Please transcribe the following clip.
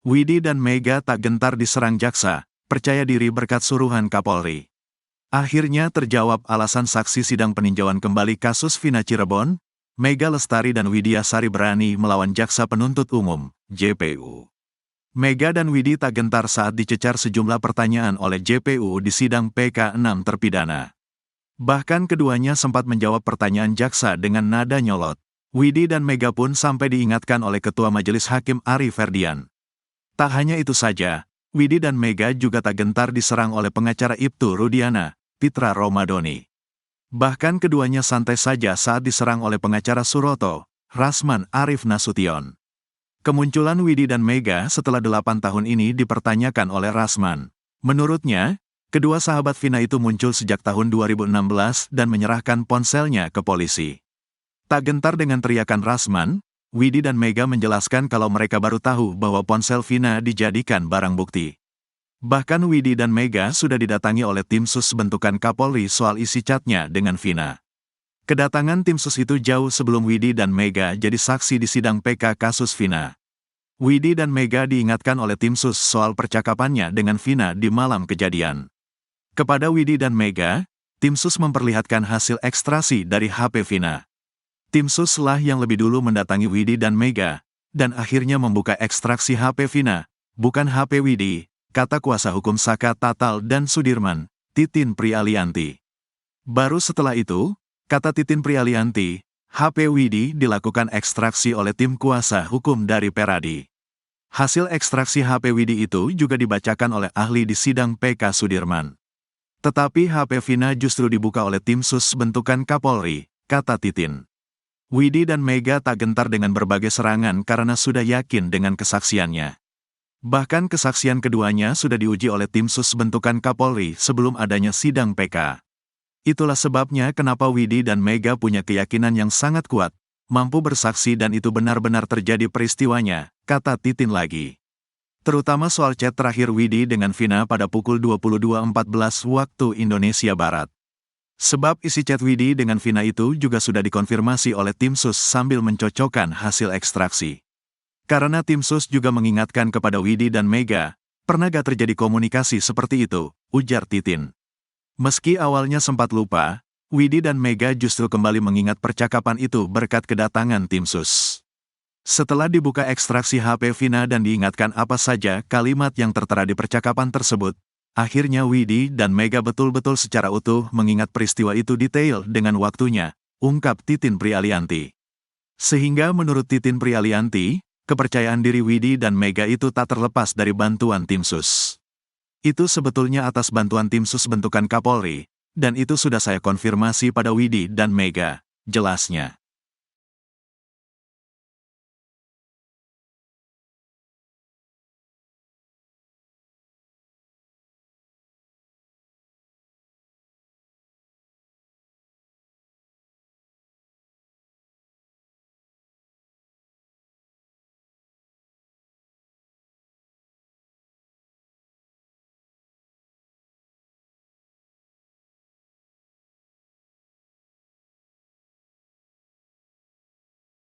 Widi dan Mega tak gentar diserang jaksa, percaya diri berkat suruhan Kapolri. Akhirnya terjawab alasan saksi sidang peninjauan kembali kasus Vina Cirebon, Mega Lestari dan Widya Sari berani melawan Jaksa Penuntut Umum, JPU. Mega dan Widi tak gentar saat dicecar sejumlah pertanyaan oleh JPU di sidang PK6 terpidana. Bahkan keduanya sempat menjawab pertanyaan jaksa dengan nada nyolot. Widi dan Mega pun sampai diingatkan oleh Ketua Majelis Hakim Ari Ferdian. Tak hanya itu saja, Widi dan Mega juga tak gentar diserang oleh pengacara Ibtu Rudiana, Pitra Romadoni. Bahkan keduanya santai saja saat diserang oleh pengacara Suroto, Rasman Arif Nasution. Kemunculan Widi dan Mega setelah 8 tahun ini dipertanyakan oleh Rasman. Menurutnya, kedua sahabat Vina itu muncul sejak tahun 2016 dan menyerahkan ponselnya ke polisi. Tak gentar dengan teriakan Rasman, Widi dan Mega menjelaskan kalau mereka baru tahu bahwa ponsel Vina dijadikan barang bukti. Bahkan Widi dan Mega sudah didatangi oleh tim sus bentukan Kapolri soal isi chatnya dengan Vina. Kedatangan tim sus itu jauh sebelum Widi dan Mega jadi saksi di sidang PK kasus Vina. Widi dan Mega diingatkan oleh tim sus soal percakapannya dengan Vina di malam kejadian. Kepada Widi dan Mega, tim sus memperlihatkan hasil ekstraksi dari HP Vina. Tim sus lah yang lebih dulu mendatangi Widi dan Mega, dan akhirnya membuka ekstraksi HP Vina, bukan HP Widi, kata kuasa hukum Saka Tatal dan Sudirman, Titin Prialianti. Baru setelah itu, kata Titin Prialianti, HP Widi dilakukan ekstraksi oleh tim kuasa hukum dari Peradi. Hasil ekstraksi HP Widi itu juga dibacakan oleh ahli di sidang PK Sudirman. Tetapi HP Vina justru dibuka oleh tim sus bentukan Kapolri, kata Titin. Widi dan Mega tak gentar dengan berbagai serangan karena sudah yakin dengan kesaksiannya. Bahkan kesaksian keduanya sudah diuji oleh tim sus bentukan Kapolri sebelum adanya sidang PK. Itulah sebabnya kenapa Widi dan Mega punya keyakinan yang sangat kuat, mampu bersaksi dan itu benar-benar terjadi peristiwanya, kata Titin lagi. Terutama soal chat terakhir Widi dengan Vina pada pukul 22.14 waktu Indonesia Barat. Sebab isi chat Widi dengan Vina itu juga sudah dikonfirmasi oleh tim sus sambil mencocokkan hasil ekstraksi. Karena tim sus juga mengingatkan kepada Widi dan Mega, pernah gak terjadi komunikasi seperti itu, ujar Titin. Meski awalnya sempat lupa, Widi dan Mega justru kembali mengingat percakapan itu berkat kedatangan tim sus. Setelah dibuka ekstraksi HP Vina dan diingatkan apa saja kalimat yang tertera di percakapan tersebut, akhirnya Widi dan Mega betul-betul secara utuh mengingat peristiwa itu detail dengan waktunya, ungkap Titin Prialianti. Sehingga menurut Titin Prialianti, kepercayaan diri Widi dan Mega itu tak terlepas dari bantuan tim sus. Itu sebetulnya atas bantuan tim sus bentukan Kapolri, dan itu sudah saya konfirmasi pada Widi dan Mega, jelasnya.